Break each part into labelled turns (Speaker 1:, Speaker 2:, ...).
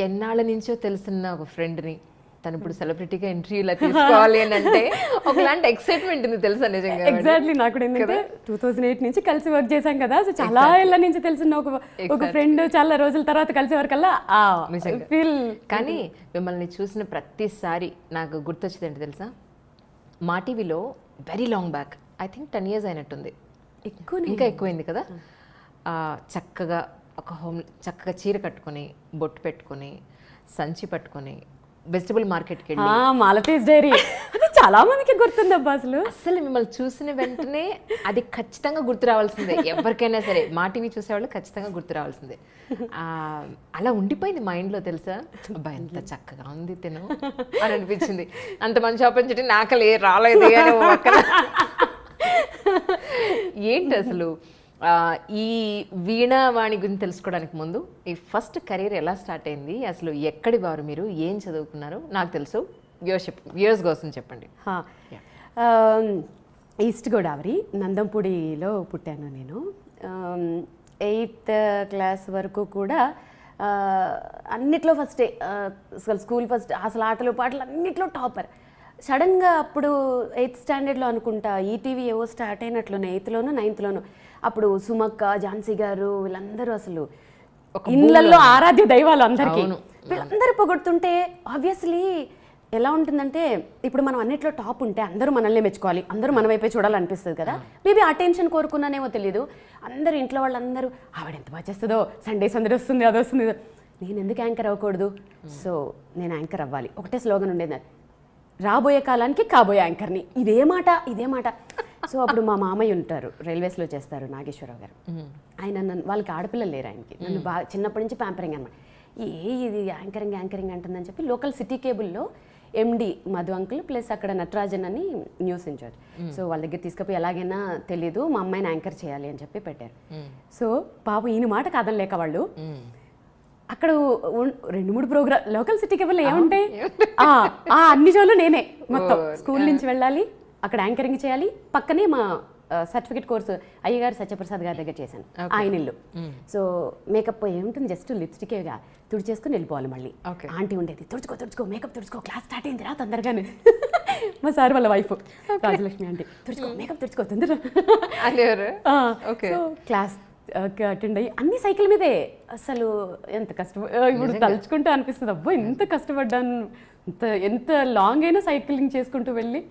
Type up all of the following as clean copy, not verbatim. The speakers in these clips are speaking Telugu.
Speaker 1: ఎన్నాళ్ళ నుంచో తెలిసిన ఒక ఫ్రెండ్ని తను ఇప్పుడు సెలబ్రిటీగా ఇంటర్వ్యూలా తీసుకోవాలి అని అంటే ఒకలాంటి ఎక్సైట్మెంట్ ఉంది తెలుసా నిజంగా.
Speaker 2: ఎగ్జాక్ట్లీ నాకు కూడా ఏంటంటే 2008 నుంచి కలిసి వర్క్ చేశాం కదా, సో చాలా ఏళ్ళ నుంచి తెలిసిన ఒక ఫ్రెండ్ చాలా రోజుల తర్వాత కలిసే వరకల్లా ఫీల్.
Speaker 1: కానీ మిమ్మల్ని చూసిన ప్రతిసారి నాకు గుర్తొచ్చింది ఏంటి తెలుసా, మా టీవీలో very long back I think 10 years అయినట్టుంది, ఇంకా ఎక్కువైంది కదా, చక్కగా చక్కగా చీర కట్టుకొని బొట్టు పెట్టుకొని సంచి పట్టుకొని వెజిటబుల్ మార్కెట్కి వెళ్ళి
Speaker 2: మాలతీస్ డైరీ అది చాలా మందికి గుర్తుంది అబ్బా.
Speaker 1: అసలు మిమ్మల్ని చూసిన వెంటనే అది ఖచ్చితంగా గుర్తు రావాల్సిందే, ఎవరికైనా సరే మా టీవీ చూసేవాళ్ళు ఖచ్చితంగా గుర్తు రావాల్సిందే. అలా ఉండిపోయింది మైండ్లో తెలుసా. అబ్బా ఎంత చక్కగా ఉంది తిను అని అనిపించింది. అంత మంచి ఆపర్చునిటీ నాకలే రాలేదు అని ఏంటి అసలు ఈ వీణావాణి గురించి తెలుసుకోవడానికి ముందు ఈ ఫస్ట్ కెరీర్ ఎలా స్టార్ట్ అయింది, అసలు ఎక్కడి వారు మీరు, ఏం చదువుకున్నారు? నాకు తెలుసు, వ్యూయర్స్ కోసం చెప్పండి.
Speaker 2: ఈస్ట్ గోదావరి నందంపూడిలో పుట్టాను నేను. 8th class వరకు కూడా అన్నిట్లో ఫస్టే, అసలు స్కూల్ ఫస్ట్, అసలు ఆటలు పాటలు అన్నిట్లో టాపర్. సడన్గా అప్పుడు 8th standardలో అనుకుంటా ఈటీవీ ఏవో స్టార్ట్ అయినట్లునే, 8thలోనూ 9thలోనూ. అప్పుడు సుమక్క, ఝాన్సీ గారు వీళ్ళందరూ అసలు ఇళ్ళల్లో ఆరాధ్య దైవాలు అందరికీ. వీళ్ళందరూ పొగొడుతుంటే ఆబ్వియస్లీ ఎలా ఉంటుందంటే, ఇప్పుడు మనం అన్నిట్లో టాప్ ఉంటే అందరూ మనల్ని మెచ్చుకోవాలి, అందరూ మన వైపే చూడాలనిపిస్తుంది కదా. మేబీ ఆ టెన్షన్ కోరుకున్నానేమో తెలియదు. అందరూ ఇంట్లో వాళ్ళందరూ ఆవిడ ఎంత బాగా చేస్తుందో, సండే సందడి వస్తుంది, అది వస్తుంది, నేను ఎందుకు యాంకర్ అవ్వకూడదు, సో నేను యాంకర్ అవ్వాలి, ఒకటే స్లోగన్ ఉండేది, రాబోయే కాలానికి కాబోయే యాంకర్ని. ఇదే మాట. సో అప్పుడు మా మామయ్య ఉంటారు, రైల్వేస్లో చేస్తారు, నాగేశ్వరరావు గారు. ఆయన నన్ను, వాళ్ళకి ఆడపిల్లలు లేరు ఆయనకి, నన్ను బాగా చిన్నప్పటి నుంచి ప్యాంపరింగ్ అనమాట. ఇది యాంకరింగ్ అంటుందని చెప్పి లోకల్ సిటీ కేబుల్లో ఎండి మధు అంకుల్ ప్లస్ అక్కడ నటరాజన్ అని న్యూస్ ఇన్ఛార్జ్, సో వాళ్ళ దగ్గర తీసుకుపోయి ఎలాగైనా తెలీదు మా అమ్మాయిని యాంకర్ చేయాలి అని చెప్పి పెట్టారు. సో పాపం ఈయన మాట కాదనలేక వాళ్ళు అక్కడ 2-3 ప్రోగ్రామ్ లోకల్ సిటీ కేబుల్ ఏముంటాయి, అన్ని షోలు నేనే మొత్తం. స్కూల్ నుంచి వెళ్ళాలి, అక్కడ యాంకరింగ్ చేయాలి, పక్కనే మా సర్టిఫికేట్ కోర్సు అయ్యగారు సత్యప్రసాద్ గారి దగ్గర చేశాను, ఆయన ఇల్లు. సో మేకప్ ఏముంటుంది, జస్ట్ లిప్స్టికేగా తుడిచేసుకుని వెళ్ళిపోవాలి. మళ్ళీ ఆంటీ ఉండేది, తుడుచుకో మేకప్ తుడుచుకో, క్లాస్ స్టార్ట్ అయింది రా తొందరగానే. మా సార్ వాళ్ళ వైఫ్ రాజలక్ష్మి ఆంటీ, తుడుచుకో మేకప్ తుడుచుకో తొందర. క్లాస్ అటెండ్ అయ్యి అన్ని సైకిల్ మీదే. అసలు ఎంత ఇప్పుడు తలుచుకుంటూ అనిపిస్తుంది, అబ్బో ఎంత కష్టపడ్డాను, ఎంత లాంగ్ అయినా సైక్లింగ్ చేసుకుంటూ వెళ్ళి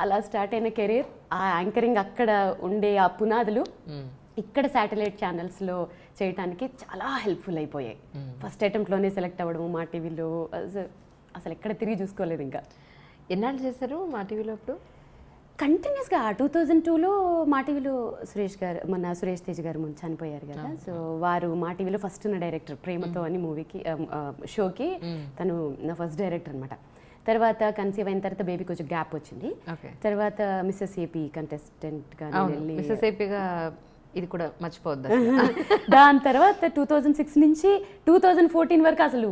Speaker 2: అలా స్టార్ట్ అయిన కెరీర్. ఆ యాంకరింగ్ అక్కడ ఉండే ఆ పునాదులు ఇక్కడ శాటిలైట్ ఛానల్స్లో చేయడానికి చాలా హెల్ప్ఫుల్ అయిపోయాయి. ఫస్ట్ అటెంప్ట్లోనే సెలెక్ట్ అవ్వడము మా టీవీలో, అసలు ఎక్కడ తిరిగి చూసుకోలేదు. ఇంకా
Speaker 1: ఎన్నాళ్ళు చేశారు మా టీవీలో? అప్పుడు
Speaker 2: కంటిన్యూస్గా 2002లో మా టీవీలో సురేష్ తేజ్ గారు ముందు చనిపోయారు కదా, సో వారు మా టీవీలో ఫస్ట్ ఉన్న డైరెక్టర్, ప్రేమతో అని మూవీకి షోకి తను నా ఫస్ట్ డైరెక్టర్ అనమాట. తర్వాత కన్సీవ్ అయిన తర్వాత బేబీ కొంచెం గ్యాప్ వచ్చింది. తర్వాత మిస్సెస్ ఏపీ కంటెస్టెంట్గా వెళ్ళి
Speaker 1: ఇది కూడా మర్చిపోవద్దు.
Speaker 2: దాని తర్వాత 2006 నుంచి 2014 వరకు అసలు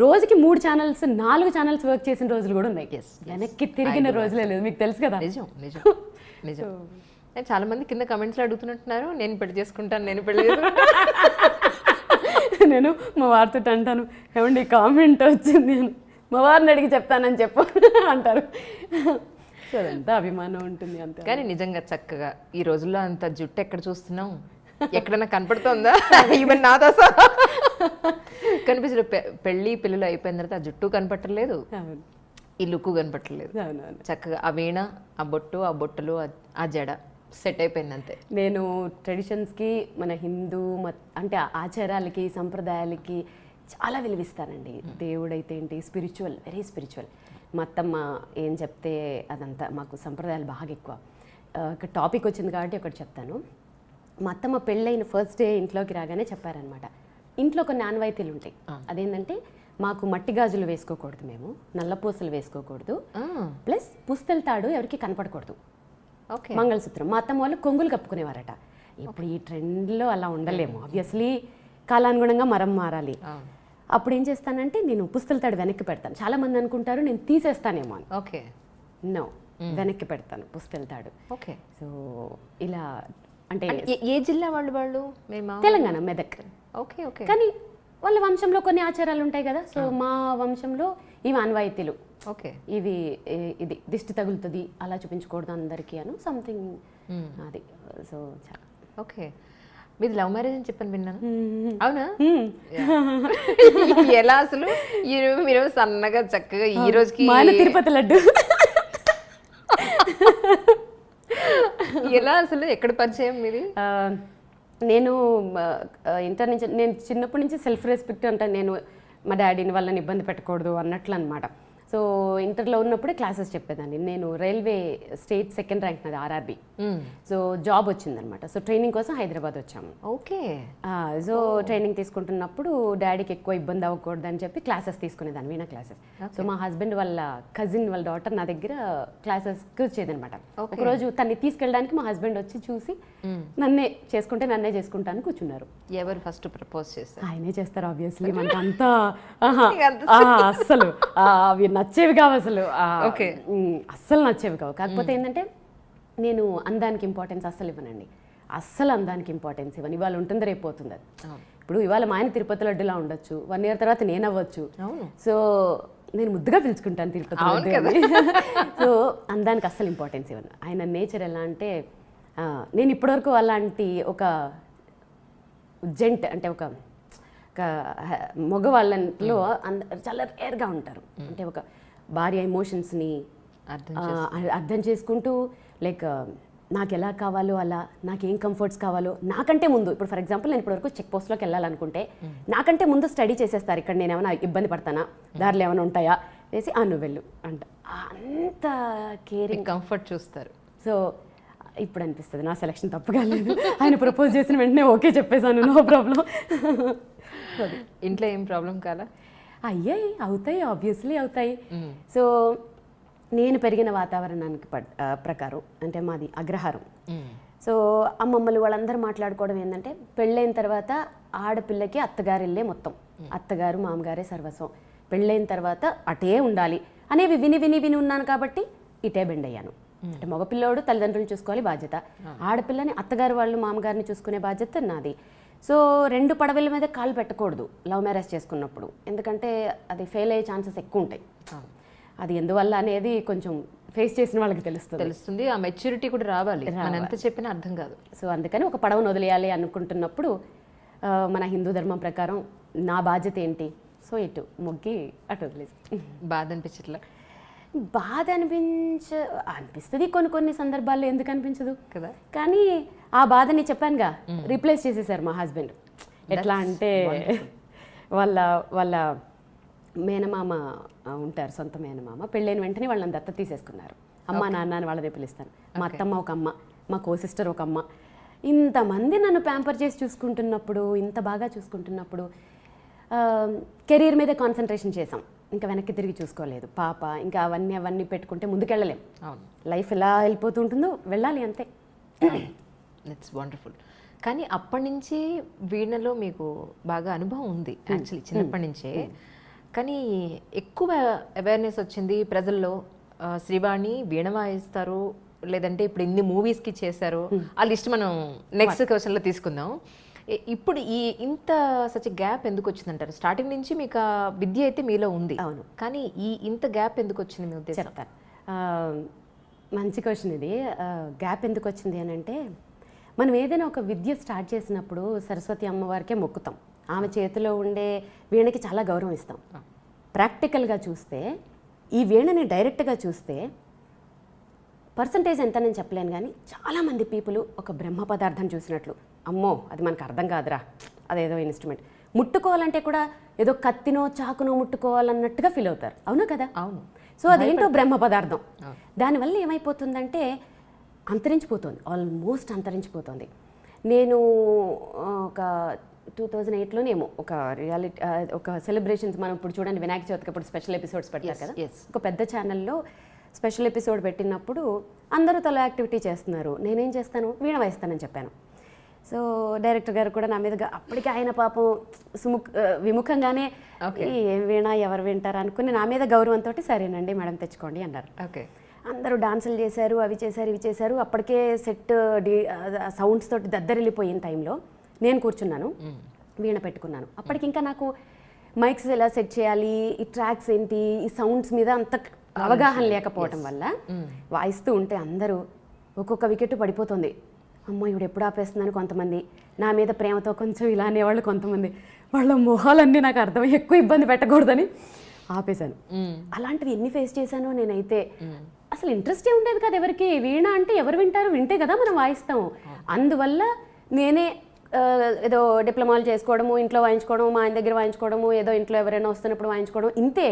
Speaker 2: రోజుకి 3 ఛానల్స్ 4 ఛానల్స్ వర్క్ చేసిన రోజులు కూడా ఉన్నాయి. వెనక్కి తిరిగిన రోజులే లేదు, మీకు తెలుసు కదా.
Speaker 1: నిజం. చాలా మంది కింద కమెంట్స్లో అడుగుతున్నట్టున్నారు, నేను పెళ్లి చేసుకుంటాను.
Speaker 2: నేను మా వారితో అంటాను, ఏమండి కామెంట్ వచ్చింది, మా వారిని అడిగి చెప్తానని చెప్పు అంటారు. సో అదంతా అభిమానం ఉంటుంది అంతే.
Speaker 1: కానీ నిజంగా చక్కగా ఈ రోజుల్లో అంత జుట్టు ఎక్కడ చూస్తున్నాం, ఎక్కడన్నా కనపడుతుందా? ఈవెన్ నాదా కనిపించదు. పెళ్ళి పిల్లలు అయిపోయిన తర్వాత ఆ జుట్టు కనపట్టలేదు, ఈ లుక్ కనపట్టలేదు. చక్కగా ఆ వీణ, ఆ బొట్టు, ఆ బొట్టలు, ఆ జడ సెట్ అయిపోయింది అంతే.
Speaker 2: నేను ట్రెడిషన్స్కి, మన హిందూ అంటే ఆచారాలకి, సంప్రదాయాలకి చాలా విలువిస్తానండి. దేవుడైతే ఏంటి, స్పిరిచువల్, వెరీ స్పిరిచువల్. మా అత్తమ్మ ఏం చెప్తే అదంతా, మాకు సంప్రదాయాలు బాగా ఎక్కువ. ఒక టాపిక్ వచ్చింది కాబట్టి ఒకటి చెప్తాను. మా అత్తమ్మ పెళ్ళైన ఫస్ట్ డే ఇంట్లోకి రాగానే చెప్పారనమాట, ఇంట్లో కొన్ని ఆనవాయితీలు ఉంటాయి. అదేంటంటే మాకు మట్టి గాజులు వేసుకోకూడదు, మేము నల్లపూసలు వేసుకోకూడదు, ప్లస్ పుస్తల తాడు ఎవరికి కనపడకూడదు, మంగళసూత్రం. మా అత్తమ్మ వాళ్ళు కొంగులు కప్పుకునేవారట. ఇప్పుడు ఈ ట్రెండ్లో అలా ఉండలేము, ఆబ్వియస్లీ కాలానుగుణంగా మరం మారాలి. అప్పుడు ఏం చేస్తానంటే నేను పుస్తల తాడు వెనక్కి పెడతాను. చాలా మంది అనుకుంటారు నేను తీసేస్తానేమో అని.
Speaker 1: ఓకే,
Speaker 2: నో, వెనక్కి పెడతాను పుస్తల తాడు.
Speaker 1: ఓకే.
Speaker 2: సో ఇలా అంటే
Speaker 1: ఏ జిల్లా వాళ్ళు? తెలంగాణ,
Speaker 2: మెదక్.
Speaker 1: Okay okay.
Speaker 2: కానీ వాళ్ళ వంశంలో కొన్ని ఆచారాలు ఉంటాయి కదా. సో మా వంశంలో ఇవి ఆన్వాయితీలు.
Speaker 1: ఓకే.
Speaker 2: ఇది ఇది దిష్టి తగులుతుంది అలా చూపించకూడదు అందరికీ అను సంథింగ్ అది. So
Speaker 1: okay. మీది లవ్ మ్యారేజ్ అని చెప్పని విన్నాను, అవునా? ఎలా అసలు మీరు సన్నగా చక్కగా ఈ రోజుకి
Speaker 2: తిరుపతి లడ్డు
Speaker 1: ఎలా అసలు ఎక్కడ పరిచయం మీది?
Speaker 2: నేను ఇంటర్ నుంచి, నేను చిన్నప్పటి నుంచి సెల్ఫ్ రెస్పెక్ట్ అంటే నేను మా డాడీని వాళ్ళని ఇబ్బంది పెట్టకూడదు అన్నట్లు అనమాట. సో ఇంటర్లో ఉన్నప్పుడే క్లాసెస్ చెప్పేదాన్ని. నేను రైల్వే స్టేట్ సెకండ్ ర్యాంక్ నాది ఆర్ఆర్బి. సో జాబ్ వచ్చిందనమాట. సో ట్రైనింగ్ కోసం హైదరాబాద్ వచ్చాము.
Speaker 1: ఓకే.
Speaker 2: సో ట్రైనింగ్ తీసుకుంటున్నప్పుడు డాడీకి ఎక్కువ ఇబ్బంది అవ్వకూడదు అని చెప్పి క్లాసెస్ తీసుకునేదాన్ని, వీణా క్లాసెస్. సో మా హస్బెండ్ వాళ్ళ కజిన్ వాళ్ళ డాటర్ నా దగ్గర క్లాసెస్కి వచ్చేదనమాట. ఒకరోజు తన్ని తీసుకెళ్ళడానికి మా హస్బెండ్ వచ్చి చూసి నన్నే చేసుకుంటాను కూర్చున్నారు.
Speaker 1: ఎవరు ఫస్ట్ ప్రపోజ్ చేస్తారు?
Speaker 2: ఆయనే చేస్తారు ఆబ్వియస్లీ. మనకి అంతా అస్సలు అవి నచ్చేవి కావు అసలు. అస్సలు నచ్చేవి కావు. కాకపోతే ఏంటంటే నేను అందానికి ఇంపార్టెన్స్ అస్సలు ఇవ్వనండి. అస్సలు అందానికి ఇంపార్టెన్స్ ఇవ్వను. ఇవాళ ఉంటుంది రేపు పోతుంది అది. ఇప్పుడు ఇవాళ మా ఆయన తిరుపతి లడ్డులా ఉండొచ్చు, 1 year తర్వాత నేను అవ్వచ్చు. సో నేను ముద్దుగా పిలుచుకుంటాను తిరుపతి లడ్డు. సో అందానికి అస్సలు ఇంపార్టెన్స్ ఇవ్వను. ఆయన నేచర్ ఎలా అంటే, నేను ఇప్పటివరకు అలాంటి ఒక జెంట్ అంటే ఒక మగవాళ్ళలో చాలా రేర్గా ఉంటారు. అంటే ఒక భార్య ఎమోషన్స్ని అర్థం చేసుకుంటూ, లైక్ నాకు ఎలా కావాలో అలా, నాకేం కంఫర్ట్స్ కావాలో నాకంటే ముందు. ఇప్పుడు ఫర్ ఎగ్జాంపుల్ నేను ఇప్పటివరకు చెక్ పోస్ట్లోకి వెళ్ళాలనుకుంటే నాకంటే ముందు స్టడీ చేసేస్తారు. ఇక్కడ నేను ఏమైనా ఇబ్బంది పడతానా, దారిలో ఏమైనా ఉంటాయా వేసి నువ్వు వెళ్ళు అంట. అంత కేరింగ్,
Speaker 1: కంఫర్ట్ చూస్తారు.
Speaker 2: సో ఇప్పుడు అనిపిస్తుంది నా సెలక్షన్ తప్పు కాలేదు. ఆయన ప్రపోజ్ చేసిన వెంటనే ఓకే చెప్పేశాను, నో ప్రాబ్లం.
Speaker 1: ఇంట్లో ఏం ప్రాబ్లం కాదా?
Speaker 2: అయ్యాయి, అవుతాయి, ఆబ్వియస్లీ అవుతాయి. సో నేను పెరిగిన వాతావరణానికి ప్రకారం అంటే మాది అగ్రహారం. సో అమ్మమ్మలు వాళ్ళందరూ మాట్లాడుకోవడం ఏంటంటే, పెళ్ళైన తర్వాత ఆడపిల్లకి అత్తగారు ఇల్లే మొత్తం, అత్తగారు మామగారే సర్వస్వం, పెళ్ళైన తర్వాత అటే ఉండాలి అనేవి విని విని విని ఉన్నాను. కాబట్టి ఇటే బెండ్ అయ్యాను. అంటే మగపిల్లోడు తల్లిదండ్రులు చూసుకోవాలి బాధ్యత, ఆడపిల్లని అత్తగారు వాళ్ళు మామగారిని చూసుకునే బాధ్యత నాది. సో 2 పడవల మీద కాలు పెట్టకూడదు లవ్ మ్యారేజ్ చేసుకున్నప్పుడు, ఎందుకంటే అది ఫెయిల్ అయ్యే ఛాన్సెస్ ఎక్కువ ఉంటాయి. అది ఎందువల్ల అనేది కొంచెం ఫేస్ చేసిన వాళ్ళకి తెలుస్తుంది.
Speaker 1: ఆ మెచ్యూరిటీ కూడా రావాలి, ఎంత చెప్పినా అర్థం కాదు.
Speaker 2: సో అందుకని ఒక పడవను వదిలేయాలి అనుకుంటున్నప్పుడు మన హిందూ ధర్మం ప్రకారం నా బాధ్యత ఏంటి, సో ఇటు మొగ్గి అటు వదిలేసి.
Speaker 1: బాధ అనిపించట్లా?
Speaker 2: బాధ అనిపిస్తుంది కొన్ని సందర్భాల్లో, ఎందుకు అనిపించదు
Speaker 1: కదా.
Speaker 2: కానీ ఆ బాధని చెప్పానుగా రీప్లేస్ చేసేసారు మా హస్బెండ్. ఎట్లా అంటే వాళ్ళ మేనమామ ఉంటారు, సొంత మేనమామ, పెళ్ళైన వెంటనే వాళ్ళని దత్త తీసేసుకున్నారు. అమ్మ నాన్న అని వాళ్ళదే పిలుస్తాను. మా అత్తమ్మ ఒక అమ్మ, మా కో సిస్టర్ ఒక అమ్మ. ఇంతమంది నన్ను ప్యాంపర్ చేసి చూసుకుంటున్నప్పుడు, ఇంత బాగా చూసుకుంటున్నప్పుడు కెరీర్ మీద కాన్సన్ట్రేషన్ చేసాం. ఇంకా వెనక్కి తిరిగి చూసుకోలేదు. పాప ఇంకా అవన్నీ పెట్టుకుంటే ముందుకెళ్ళలేం. లైఫ్ ఎలా వెళ్ళిపోతుంటుందో వెళ్ళాలి అంతే.
Speaker 1: It's wonderful. కానీ అప్పటి నుంచి వీణలో మీకు బాగా అనుభవం ఉంది యాక్చువల్లీ, చిన్నప్పటి నుంచే. కానీ ఎక్కువ అవేర్నెస్ వచ్చింది ప్రజల్లో, శ్రీవాణి వీణ వాయిస్తారు, లేదంటే ఇప్పుడు ఇన్ని మూవీస్కి చేశారు, ఆ లిస్ట్ మనం నెక్స్ట్ క్వశ్చన్లో తీసుకుందాం. ఇప్పుడు ఇంత సచ్ గ్యాప్ ఎందుకు వచ్చిందంటారు? స్టార్టింగ్ నుంచి మీకు ఆ విద్య అయితే మీలో ఉంది,
Speaker 2: అవును, కానీ
Speaker 1: ఇంత గ్యాప్ ఎందుకు వచ్చింది మీ ఉద్దేశం?
Speaker 2: చెప్తాను. మంచి క్వశ్చన్ ఇది. గ్యాప్ ఎందుకు వచ్చింది అని అంటే, మనం ఏదైనా ఒక విద్య స్టార్ట్ చేసినప్పుడు సరస్వతి అమ్మవారికే మొక్కుతాం. ఆమె చేతిలో ఉండే వీణకి చాలా గౌరవం ఇస్తాం. ప్రాక్టికల్గా చూస్తే ఈ వీణని డైరెక్ట్గా చూస్తే పర్సంటేజ్ ఎంత నేను చెప్పలేను, కానీ చాలామంది పీపుల్ ఒక బ్రహ్మ పదార్థం చూసినట్లు, అమ్మో అది మనకు అర్థం కాదురా, అదేదో ఇన్స్ట్రుమెంట్, ముట్టుకోవాలంటే కూడా ఏదో కత్తినో చాకునో ముట్టుకోవాలన్నట్టుగా ఫీల్ అవుతారు. అవునా కదా?
Speaker 1: అవును.
Speaker 2: సో అదేంటో బ్రహ్మ పదార్థం. దానివల్ల ఏమైపోతుందంటే అంతరించిపోతుంది, ఆల్మోస్ట్ అంతరించిపోతుంది. నేను ఒక 2008లోనేమో ఒక రియాలిటీ ఒక సెలబ్రేషన్స్, మనం ఇప్పుడు చూడండి వినాయక చవితికి ఇప్పుడు స్పెషల్ ఎపిసోడ్స్ పెడతారు కదా, ఒక పెద్ద ఛానల్లో స్పెషల్ ఎపిసోడ్ పెట్టినప్పుడు అందరూ తల యాక్టివిటీ చేస్తున్నారు, నేనేం చేస్తాను, వీణ వాయిస్తానని చెప్పాను. సో డైరెక్టర్ గారు కూడా నా మీద అప్పటికి ఆయన పాపం విముఖంగానే ఏం వీణ ఎవరు వింటారు అనుకుని నా మీద గౌరవంతో సరేనండి మేడం తెచ్చుకోండి అన్నారు.
Speaker 1: ఓకే,
Speaker 2: అందరూ డాన్సులు చేశారు, అవి చేశారు, ఇవి చేశారు. అప్పటికే సెట్ సౌండ్స్ తోటి దద్దరిల్లిపోయిన టైంలో నేను కూర్చున్నాను. వీణ పెట్టుకున్నాను. అప్పటికి ఇంకా నాకు మైక్స్ ఎలా సెట్ చేయాలి, ఈ ట్రాక్స్ ఏంటి, ఈ సౌండ్స్ మీద అంత అవగాహన లేకపోవటం వల్ల వాయిస్తూ ఉంటే అందరూ ఒక్కొక్క వికెట్ పడిపోతుంది. అమ్మో ఇవిడ ఎప్పుడు ఆపేస్తుందని కొంతమంది, నా మీద ప్రేమతో కొంచెం ఇలా అనేవాళ్ళు కొంతమంది, వాళ్ళ మొహాలన్నీ నాకు అర్థమై ఎక్కువ ఇబ్బంది పెట్టకూడదని ఆపేశాను. అలాంటివి ఎన్ని ఫేస్ చేశానో నేనైతే. అసలు ఇంట్రెస్టే ఉండేది కదా ఎవరికి. వీణ అంటే ఎవరు వింటారు, వింటే కదా మనం వాయిస్తాము. అందువల్ల నేనే ఏదో డిప్లొమాలు చేసుకోవడము, ఇంట్లో వాయించుకోవడం, మా ఆయన దగ్గర వాయించుకోవడము, ఏదో ఇంట్లో ఎవరైనా వస్తున్నప్పుడు వాయించుకోవడం, ఇంతే.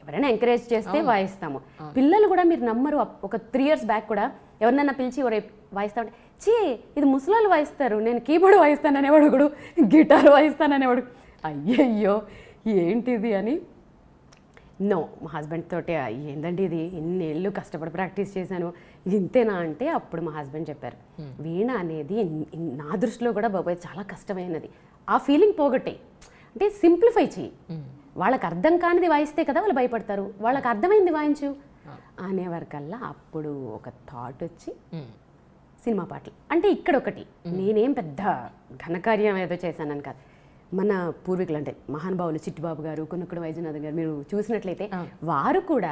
Speaker 2: ఎవరైనా ఎంకరేజ్ చేస్తే వాయిస్తాము. పిల్లలు కూడా మీరు నమ్మరు, ఒక 3 years బ్యాక్ కూడా ఎవరినైనా పిలిచి ఎవరు వాయిస్తా ఉంటే, చీ ఇది ముసలాళ్ళు వాయిస్తారు, నేను కీబోర్డ్ వాయిస్తాను అనేవాడు, ఒకడు గిటార్ వాయిస్తాను అనేవాడు. అయ్యయ్యో ఏంటిది అని. నో, మా హస్బెండ్ తోటి ఏందండి ఇది, ఇన్నేళ్ళు కష్టపడి ప్రాక్టీస్ చేశాను, ఇది ఇంతేనా అంటే అప్పుడు మా హస్బెండ్ చెప్పారు, వీణ అనేది నా దృష్టిలో కూడా బాబాయ్ చాలా కష్టమైనది. ఆ ఫీలింగ్ పోగొట్టే, అంటే సింప్లిఫై చెయ్యి. వాళ్ళకి అర్థం కానిది వాయిస్తే కదా వాళ్ళు భయపడతారు, వాళ్ళకి అర్థమైంది వాయించు అనేవరకల్లా అప్పుడు ఒక థాట్ వచ్చి సినిమా పాటలు. అంటే ఇక్కడ ఒకటి, నేనేం పెద్ద ఘనకార్యం ఏదో చేశానని కాదు, మన పూర్వీకులు అంటే మహానుభావులు చిట్టిబాబు గారు, కొనుక్కుడు వైద్యనాథ్ గారు మీరు చూసినట్లయితే వారు కూడా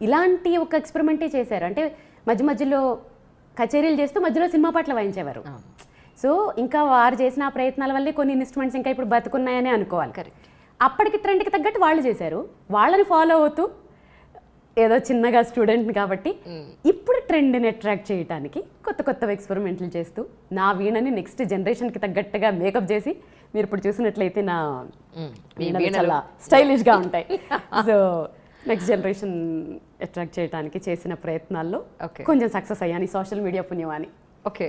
Speaker 2: ఇలాంటి ఒక ఎక్స్పెరిమెంటే చేశారు. అంటే మధ్య మధ్యలో కచేరీలు చేస్తూ మధ్యలో సినిమా పాటలు వాయించేవారు. సో ఇంకా వారు చేసిన ఆ ప్రయత్నాల వల్లే కొన్ని ఇన్స్ట్రుమెంట్స్ ఇంకా ఇప్పుడు బతుకున్నాయని అనుకోవాలి.
Speaker 1: కరెక్ట్.
Speaker 2: అప్పటికి ట్రెండ్కి తగ్గట్టు వాళ్ళు చేశారు, వాళ్ళని ఫాలో అవుతూ ఏదో చిన్నగా స్టూడెంట్ని కాబట్టి ఇప్పుడు ట్రెండ్ని అట్రాక్ట్ చేయడానికి కొత్త కొత్త ఎక్స్పెరిమెంట్లు చేస్తూ నా వీణని నెక్స్ట్ జనరేషన్కి తగ్గట్టుగా మేకప్ చేసి మీరు ఇప్పుడు చూసినట్లయితే నా వీణలు చాలా స్టైలిష్గా ఉంటాయి. సో నెక్స్ట్ జనరేషన్ అట్రాక్ట్ చేయడానికి చేసిన ప్రయత్నాల్లో కొంచెం సక్సెస్ అయ్యాను, సోషల్ మీడియా పుణ్యమాని.
Speaker 1: ఓకే.